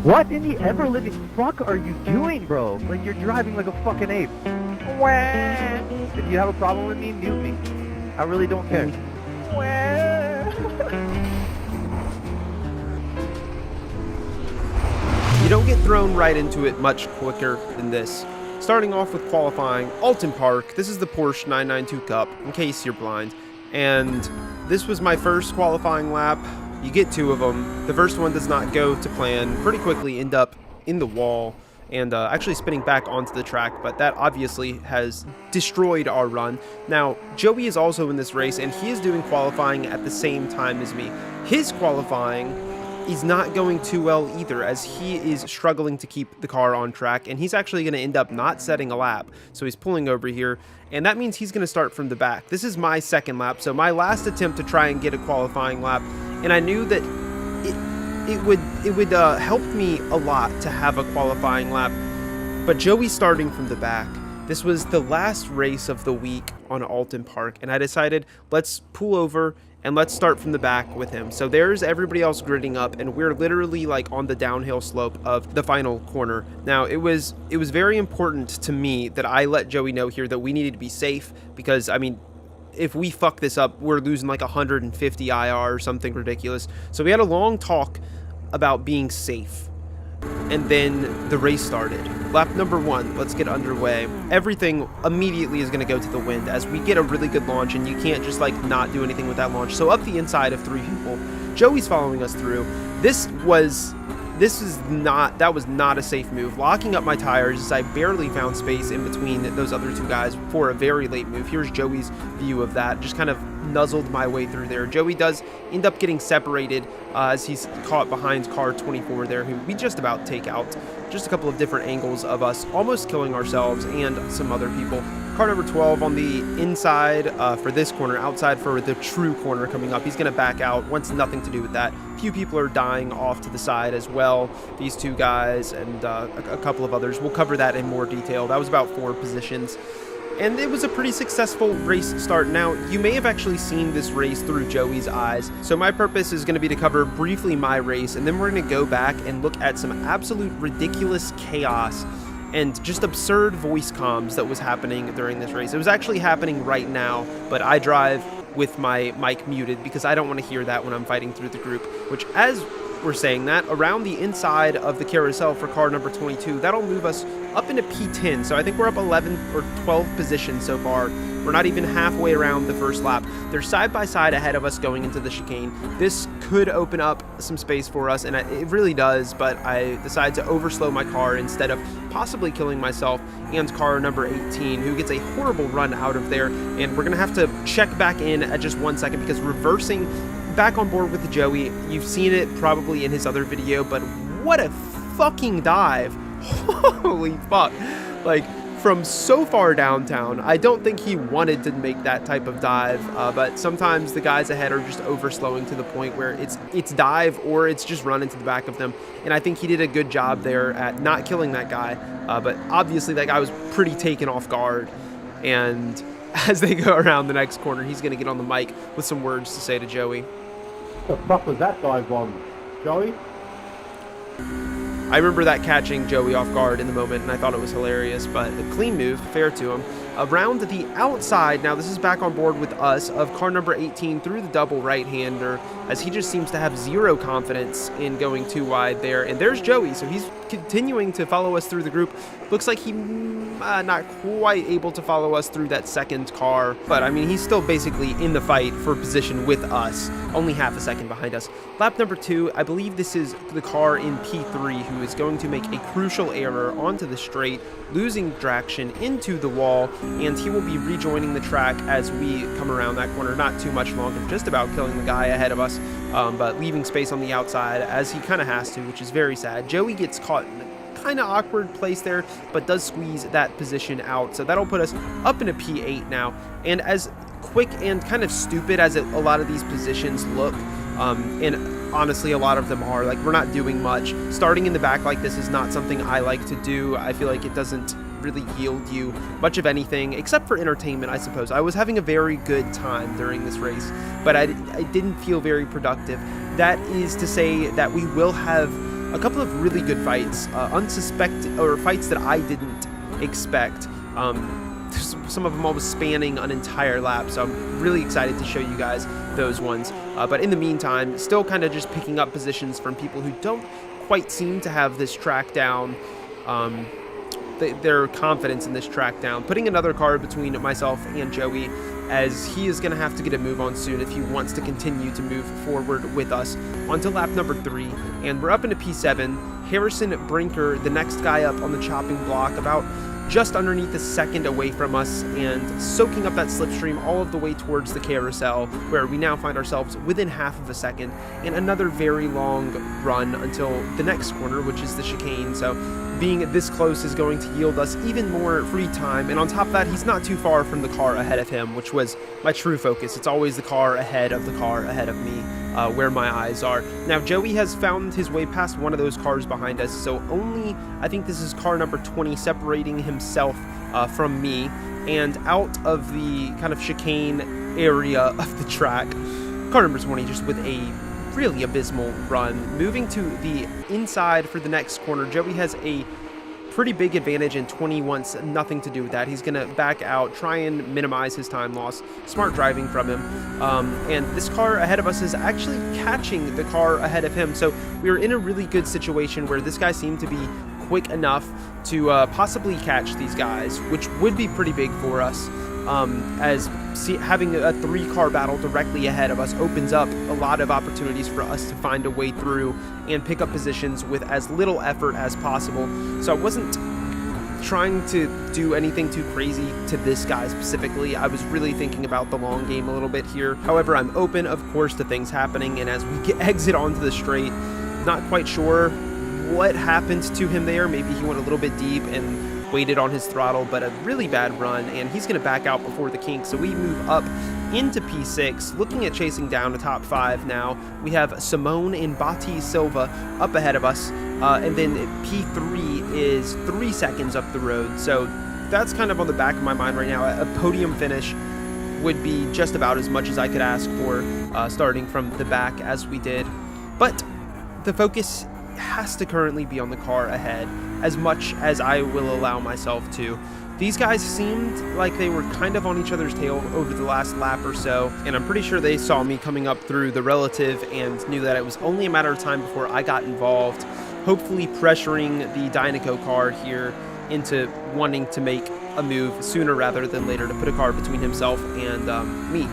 What in the ever-living fuck are you doing, bro? Like, you're driving like a fucking ape. Wah. If you have a problem with me, mute me. I really don't care. You don't get thrown right into it much quicker than this. Starting off with qualifying, Alton Park. This is the Porsche 992 Cup, in case you're blind. And this was my first qualifying lap. You get 2 of them. The first one does not go to plan. Pretty quickly end up in the wall and actually spinning back onto the track, but that obviously has destroyed our run. Now, Joey is also in this race, and he is doing qualifying at the same time as me. His qualifying is not going too well either, as he is struggling to keep the car on track, and he's actually going to end up not setting a lap. So he's pulling over here, and that means he's going to start from the back. This is my second lap, so my last attempt to try and get a qualifying lap, and I knew that it would help me a lot to have a qualifying lap. But Joey's starting from the back. This was the last race of the week on Alton Park, and I decided, let's pull over and let's start from the back with him. So there's everybody else gridding up, and we're literally like on the downhill slope of the final corner. Now, it was very important to me that I let Joey know here that we needed to be safe, because I mean, if we fuck this up, we're losing like 150 IR or something ridiculous. So we had a long talk about being safe. And then the race started. Lap number 1, let's get underway. Everything immediately is going to go to the wind as we get a really good launch, and you can't just like not do anything with that launch. So up the inside of 3 people, Joey's following us through. That was not a safe move. Locking up my tires as I barely found space in between those other 2 guys for a very late move. Here's Joey's view of that. Just kind of nuzzled my way through there. Joey does end up getting separated as he's caught behind car 24 there, who we just about take out. Just a couple of different angles of us almost killing ourselves and some other people. Car number 12 on the inside for this corner, outside for the true corner coming up. He's going to back out, wants nothing to do with that. Few people are dying off to the side as well. These 2 guys and a couple of others. We'll cover that in more detail. That was about 4 positions. And it was a pretty successful race start. Now, you may have actually seen this race through Joey's eyes, so my purpose is going to be to cover briefly my race, and then we're going to go back and look at some absolute ridiculous chaos and just absurd voice comms that was happening during this race. It was actually happening right now, but I drive with my mic muted because I don't want to hear that when I'm fighting through the group, which, as we're saying that, around the inside of the carousel for car number 22, that'll move us up into P10. So I think we're up 11 or 12 positions so far. We're not even halfway around the first lap. They're side by side ahead of us going into the chicane. This could open up some space for us, and it really does, but I decided to overslow my car instead of possibly killing myself and car number 18, who gets a horrible run out of there. And we're going to have to check back in at just 1 second because reversing back on board with Joey, you've seen it probably in his other video, but what a fucking dive. Holy fuck. Like, from so far downtown, I don't think he wanted to make that type of dive, but sometimes the guys ahead are just overslowing to the point where it's dive or it's just run into the back of them, and I think he did a good job there at not killing that guy, but obviously that guy was pretty taken off guard, and as they go around the next corner, he's going to get on the mic with some words to say to Joey. What the fuck was that dive on, Joey? I remember that catching Joey off guard in the moment, and I thought it was hilarious, but a clean move, fair to him. Around the outside, now this is back on board with us, of car number 18 through the double right-hander, as he just seems to have zero confidence in going too wide there. And there's Joey, so he's continuing to follow us through the group. Looks like he not quite able to follow us through that second car, but I mean, he's still basically in the fight for position with us, only half a second behind us. Lap number 2, I believe this is the car in P3 who is going to make a crucial error onto the straight, losing traction into the wall, and he will be rejoining the track as we come around that corner. Not too much longer, just about killing the guy ahead of us, but leaving space on the outside as he kind of has to, which is very sad. Joey gets caught in a kind of awkward place there, but does squeeze that position out, so that'll put us up into P8 now. And as quick and kind of stupid as a lot of these positions look, and honestly a lot of them are, like, we're not doing much. Starting in the back like this is not something I like to do. I feel like it doesn't really yield you much of anything except for entertainment, I suppose. I was having a very good time during this race, but I didn't feel very productive. That is to say that we will have a couple of really good fights, unsuspected, or fights that I didn't expect. Some of them almost spanning an entire lap, so I'm really excited to show you guys those ones. But in the meantime, still kind of just picking up positions from people who don't quite seem to have this track down, their confidence in this track down. Putting another car between myself and Joey, as he is going to have to get a move on soon if he wants to continue to move forward with us. Onto lap number 3, and we're up into P7. Harrison Brinker, the next guy up on the chopping block, about just underneath a second away from us, and soaking up that slipstream all of the way towards the carousel, where we now find ourselves within half of a second, and another very long run until the next corner, which is the chicane. So being this close is going to yield us even more free time, and on top of that, he's not too far from the car ahead of him, which was my true focus. It's always the car ahead of me, where my eyes are. Now, Joey has found his way past one of those cars behind us, so only, I think this is car number 20, separating himself from me, and out of the kind of chicane area of the track. Car number 20 just with a really abysmal run. Moving to the inside for the next corner, Joey has a pretty big advantage, and 20 wants nothing to do with that. He's going to back out, try and minimize his time loss. Smart driving from him. And this car ahead of us is actually catching the car ahead of him. So we were in a really good situation where this guy seemed to be quick enough to possibly catch these guys, which would be pretty big for us. As having a 3-car battle directly ahead of us opens up a lot of opportunities for us to find a way through and pick up positions with as little effort as possible. So I wasn't trying to do anything too crazy to this guy specifically. I was really thinking about the long game a little bit here. However, I'm open, of course, to things happening, and as we exit onto the straight, not quite sure what happened to him there. Maybe he went a little bit deep and waited on his throttle, but a really bad run, and he's going to back out before the kink. So we move up into P6, looking at chasing down the top 5 now. We have Simone and Bati Silva up ahead of us, and then P3 is 3 seconds up the road. So that's kind of on the back of my mind right now. A podium finish would be just about as much as I could ask for, starting from the back as we did. But the focus has to currently be on the car ahead, as much as I will allow myself to. These guys seemed like they were kind of on each other's tail over the last lap or so, and I'm pretty sure they saw me coming up through the relative and knew that it was only a matter of time before I got involved, hopefully pressuring the Dynaco car here into wanting to make a move sooner rather than later to put a car between himself and me.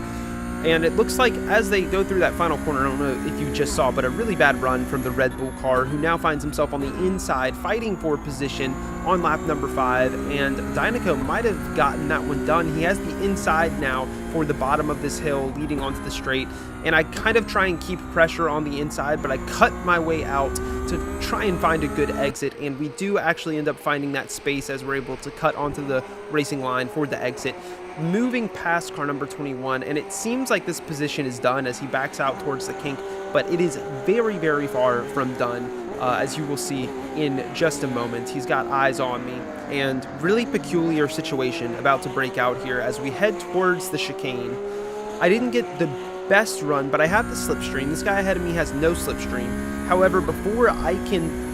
And it looks like as they go through that final corner, I don't know if you just saw, but a really bad run from the Red Bull car, who now finds himself on the inside fighting for position on lap number 5, and Dynaco might have gotten that one done. He has the inside now for the bottom of this hill leading onto the straight, and I kind of try and keep pressure on the inside, but I cut my way out to try and find a good exit, and we do actually end up finding that space as we're able to cut onto the racing line for the exit, moving past car number 21, and it seems like this position is done as he backs out towards the kink, but it is very, very far from done, as you will see in just a moment. He's got eyes on me, and really peculiar situation about to break out here as we head towards the chicane. I didn't get the best run, but I have the slipstream. This guy ahead of me has no slipstream. However, before I can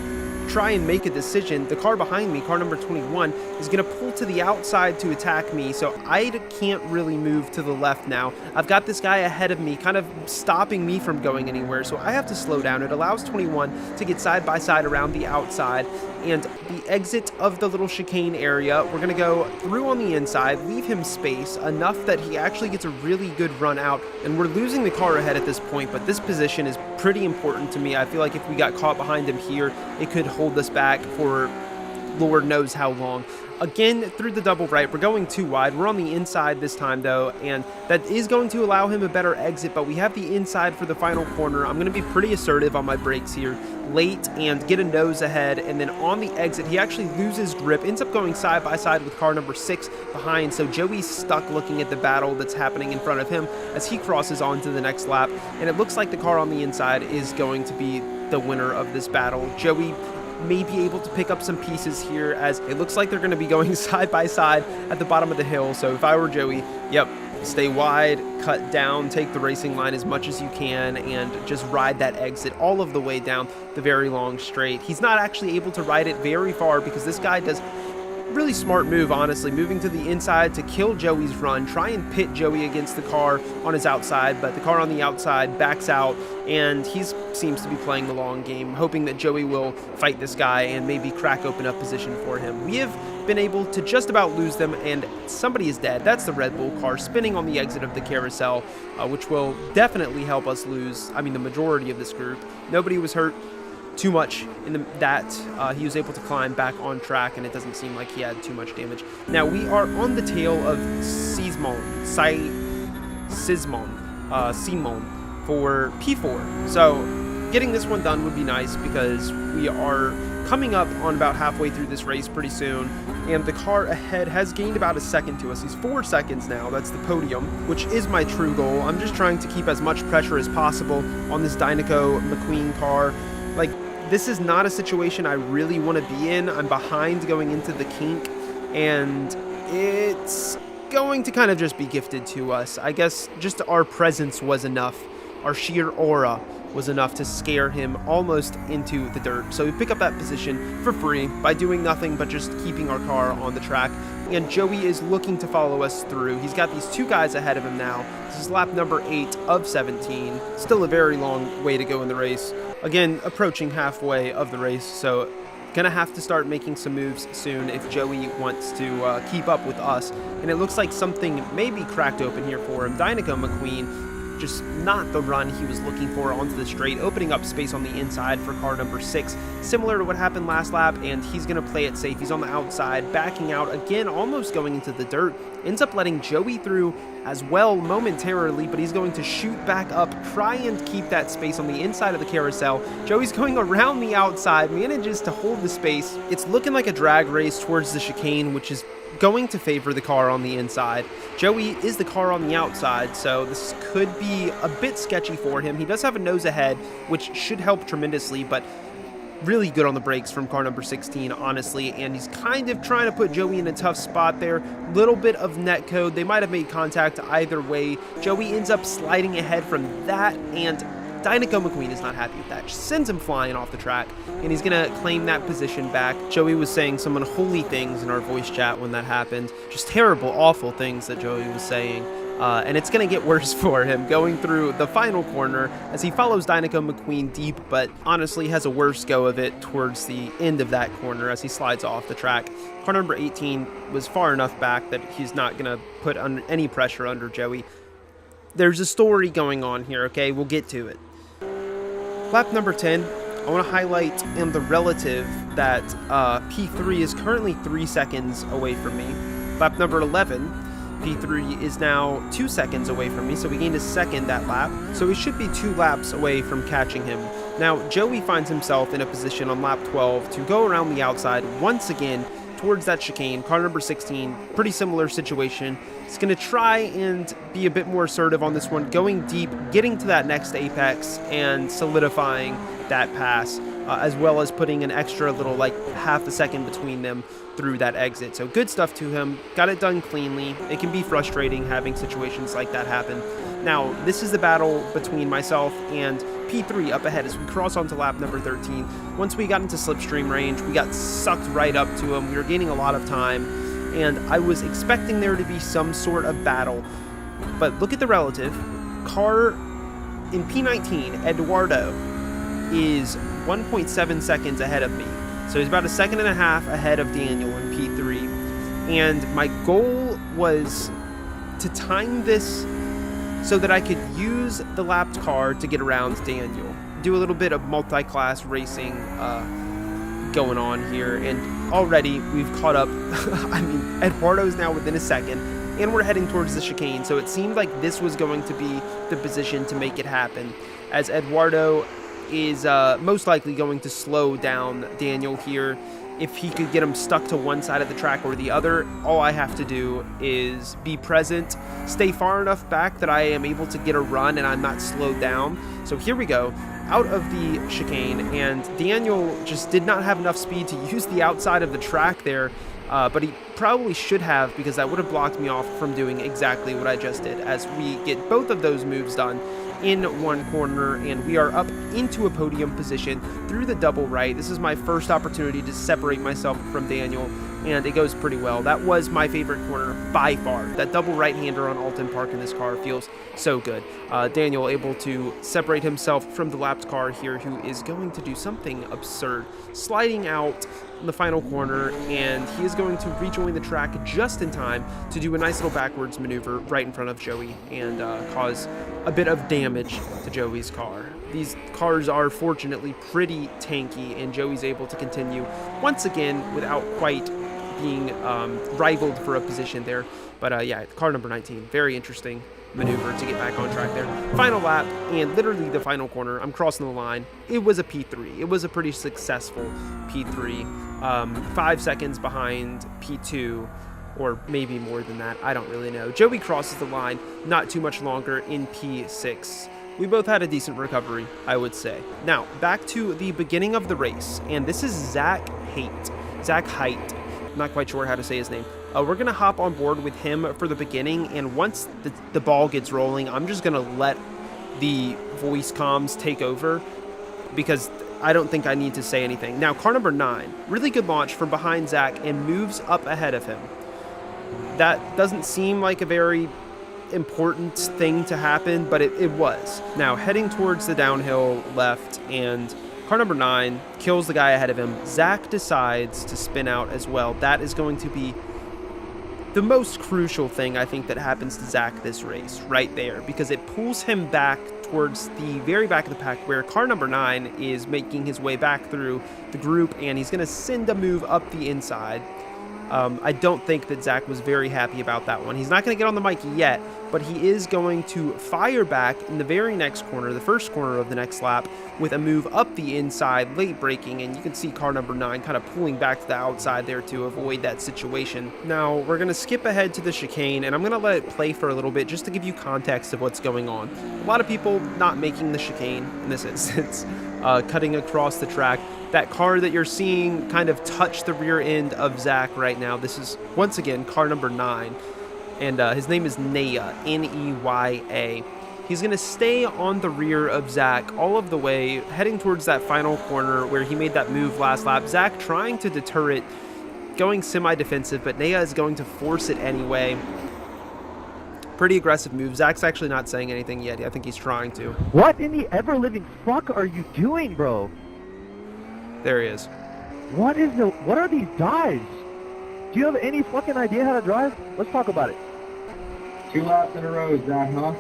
try and make a decision, the car behind me, car number 21, is going to pull to the outside to attack me, so I can't really move to the left now. I've got this guy ahead of me kind of stopping me from going anywhere, so I have to slow down. It allows 21 to get side by side around the outside, and the exit of the little chicane area, we're going to go through on the inside, leave him space enough that he actually gets a really good run out, and we're losing the car ahead at this point, but this position is pretty important to me. I feel like if we got caught behind him here, it could hold us back for Lord knows how long. Again, through the double right, we're going too wide. We're on the inside this time, though, and that is going to allow him a better exit, but we have the inside for the final corner. I'm going to be pretty assertive on my brakes here late and get a nose ahead, and then on the exit, he actually loses grip, ends up going side by side with car number 6 behind, so Joey's stuck looking at the battle that's happening in front of him as he crosses on to the next lap, and it looks like the car on the inside is going to be the winner of this battle. Joey may be able to pick up some pieces here, as it looks like they're going to be going side by side at the bottom of the hill. So if I were Joey, yep, stay wide, cut down, take the racing line as much as you can, and just ride that exit all of the way down the very long straight. He's not actually able to ride it very far because this guy does really smart move, honestly, moving to the inside to kill Joey's run, try and pit Joey against the car on his outside, but the car on the outside backs out, and he seems to be playing the long game, hoping that Joey will fight this guy and maybe crack open up position for him. We have been able to just about lose them, and somebody is dead. That's the Red Bull car spinning on the exit of the carousel, which will definitely help us lose, the majority of this group. Nobody was hurt too much in that. He was able to climb back on track, and it doesn't seem like he had too much damage. Now we are on the tail of Simon for P4. So getting this one done would be nice because we are coming up on about halfway through this race pretty soon, and the car ahead has gained about a second to us. He's 4 seconds now. That's the podium, which is my true goal. I'm just trying to keep as much pressure as possible on this Dinoco McQueen car. Like, this is not a situation I really want to be in. I'm behind going into the kink, and it's going to kind of just be gifted to us. I guess just our presence was enough. Our sheer aura was enough to scare him almost into the dirt. So we pick up that position for free by doing nothing but just keeping our car on the track. And Joey is looking to follow us through. He's got these 2 guys ahead of him now. This is lap number 8 of 17. Still a very long way to go in the race. Again, approaching halfway of the race, so gonna have to start making some moves soon if Joey wants to keep up with us. And it looks like something may be cracked open here for him. Dinoco McQueen, just not the run he was looking for onto the straight, opening up space on the inside for car number 6, similar to what happened last lap, and he's going to play it safe. He's on the outside, backing out again, almost going into the dirt, ends up letting Joey through as well momentarily, but he's going to shoot back up, try and keep that space on the inside of the carousel. Joey's going around the outside, manages to hold the space. It's looking like a drag race towards the chicane, which is going to favor the car on the inside. Joey is the car on the outside, so this could be a bit sketchy for him. He does have a nose ahead, which should help tremendously, but really good on the brakes from car number 16, honestly, and he's kind of trying to put Joey in a tough spot there. Little bit of net code. They might have made contact either way. Joey ends up sliding ahead from that, and Dinoco McQueen is not happy with that. Just sends him flying off the track, and he's going to claim that position back. Joey was saying some unholy things in our voice chat when that happened. Just terrible, awful things that Joey was saying. And it's going to get worse for him going through the final corner as he follows Dinoco McQueen deep, but honestly has a worse go of it towards the end of that corner as he slides off the track. Car number 18 was far enough back that he's not going to put any pressure under Joey. There's a story going on here, okay? We'll get to it. Lap number 10, I want to highlight in the relative that P3 is currently 3 seconds away from me. Lap number 11, P3 is now 2 seconds away from me, so we gained a second that lap. So we should be 2 laps away from catching him. Now, Joey finds himself in a position on lap 12 to go around the outside once again towards that chicane. Car number 16, pretty similar situation. He's going to try and be a bit more assertive on this one, going deep, getting to that next apex, and solidifying that pass, as well as putting an extra little, like, half a second between them through that exit. So good stuff to him. Got it done cleanly. It can be frustrating having situations like that happen. Now, this is the battle between myself and P3 up ahead as we cross onto lap number 13. Once we got into slipstream range, we got sucked right up to him. We were gaining a lot of time, and I was expecting there to be some sort of battle. But look at the relative. Car in P19, Eduardo, is 1.7 seconds ahead of me. So he's about 1.5 seconds ahead of Daniel in P3. And my goal was to time this so that I could use the lapped car to get around Daniel. Do a little bit of multi-class racing going on here, and already we've caught up. I mean, Eduardo's now within 1 second, and we're heading towards the chicane, so it seemed like this was going to be the position to make it happen, as Eduardo is most likely going to slow down Daniel here. If he could get him stuck to one side of the track or the other, all I have to do is be present, stay far enough back that I am able to get a run and I'm not slowed down. So here we go, out of the chicane, and Daniel just did not have enough speed to use the outside of the track there, but he probably should have, because that would have blocked me off from doing exactly what I just did, as we get both of those moves done in one corner, and we are up into a podium position through the double right. This is my first opportunity to separate myself from Daniel, and it goes pretty well. That was my favorite corner by far. That double right-hander on Alton Park in this car feels so good. Daniel able to separate himself from the lapped car here, who is going to do something absurd, sliding out in the final corner, and he is going to rejoin the track just in time to do a nice little backwards maneuver right in front of Joey and cause a bit of damage to Joey's car. These cars are fortunately pretty tanky, and Joey's able to continue once again without quite being rivaled for a position there. But yeah, car number 19, very interesting maneuver to get back on track there. Final lap, and literally the final corner, I'm crossing the line. It was a P3. It was a pretty successful P3. 5 seconds behind P2, or maybe more than that. I don't really know. Joey crosses the line not too much longer in P6. We both had a decent recovery, I would say. Now, back to the beginning of the race, and this is Zach Haight. I'm not quite sure how to say his name. We're going to hop on board with him for the beginning, and once the ball gets rolling, I'm just going to let the voice comms take over, because I don't think I need to say anything. Now, car number 9, really good launch from behind Zach and moves up ahead of him. That doesn't seem like a very important thing to happen, but it was. Now, heading towards the downhill left, and car number 9 kills the guy ahead of him. Zach decides to spin out as well. That is going to be the most crucial thing, I think, that happens to Zach this race, right there, because it pulls him back towards the very back of the pack, where car number 9 is making his way back through the group, and he's going to send a move up the inside. I don't think that Zach was very happy about that one. He's not going to get on the mic yet, but he is going to fire back in the very next corner, the first corner of the next lap, with a move up the inside, late braking, and you can see car number 9 kind of pulling back to the outside there to avoid that situation. Now, we're going to skip ahead to the chicane, and I'm going to let it play for a little bit just to give you context of what's going on. A lot of people not making the chicane in this instance, cutting across the track. That car that you're seeing kind of touch the rear end of Zach right now. This is, once again, car number 9. And his name is Neya, N-E-Y-A. He's going to stay on the rear of Zach all of the way, heading towards that final corner where he made that move last lap. Zach trying to deter it, going semi-defensive, but Neya is going to force it anyway. Pretty aggressive move. Zach's actually not saying anything yet. I think he's trying to. What in the ever-living fuck are you doing, bro? There he is. What are these dives? Do you have any fucking idea how to drive? Let's talk about it. 2 laps in a row, Zach, huh?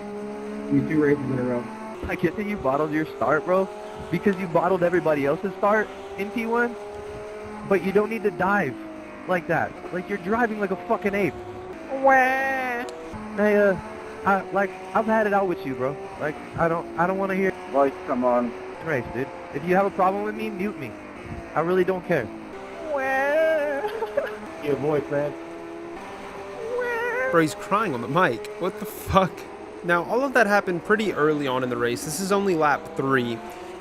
2 races in a row. I get that you bottled your start, bro, because you bottled everybody else's start in P1, but you don't need to dive like that. Like, you're driving like a fucking ape. Wah! Hey, I've had it out with you, bro. Like, I don't want to hear. Like, come on. Race, dude. If you have a problem with me, mute me. I really don't care. Your voice, man. Bro, he's crying on the mic. What the fuck? Now, all of that happened pretty early on in the race. This is only lap 3,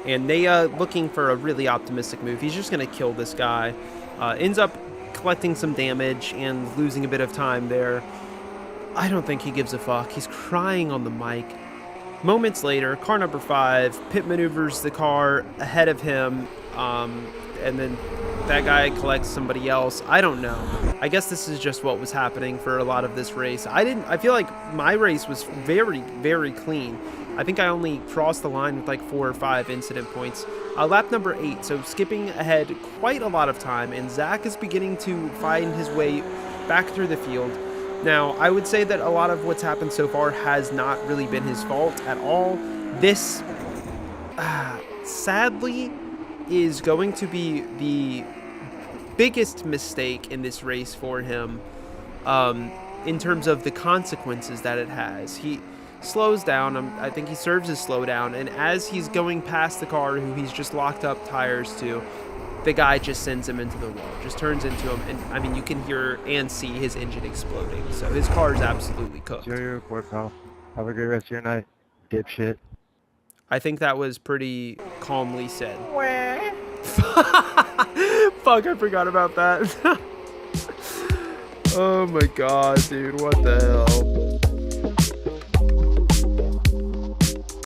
and Neya looking for a really optimistic move. He's just going to kill this guy. Ends up collecting some damage and losing a bit of time there. I don't think he gives a fuck. He's crying on the mic. Moments later, car number 5 pit maneuvers the car ahead of him, and then that guy collects somebody else. I don't know. I guess this is just what was happening for a lot of this race. I feel like my race was very, very clean. I think I only crossed the line with like 4 or 5 incident points. Lap number 8, so skipping ahead quite a lot of time, and Zach is beginning to find his way back through the field. Now, I would say that a lot of what's happened so far has not really been his fault at all. This, sadly, is going to be the biggest mistake in this race for him, in terms of the consequences that it has. He slows down. I think he serves his slowdown, and as he's going past the car who he's just locked up tires to, the guy just sends him into the wall, just turns into him, and I mean, you can hear and see his engine exploding, so his car is absolutely cooked. Enjoy your report, pal. Have a great rest of your night, dipshit. I think that was pretty calmly said. Fuck, I forgot about that. Oh my god, dude, what the hell?